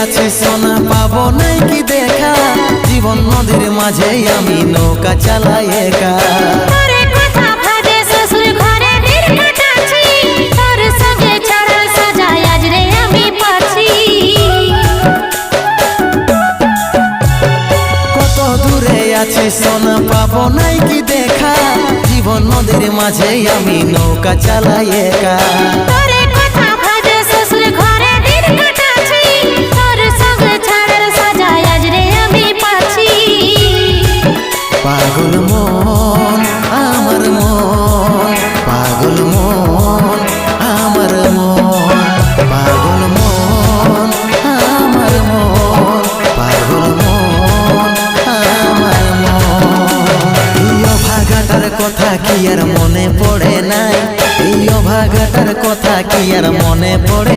আছে সোনা পাবো নাই কি দেখা, জীবন নদীর মাঝে আমি নৌকা চালাই একা। কত দূরে আছে সোনা পাবো নাই কি দেখা, জীবন নদীর মাঝে আমি নৌকা চালাই একা।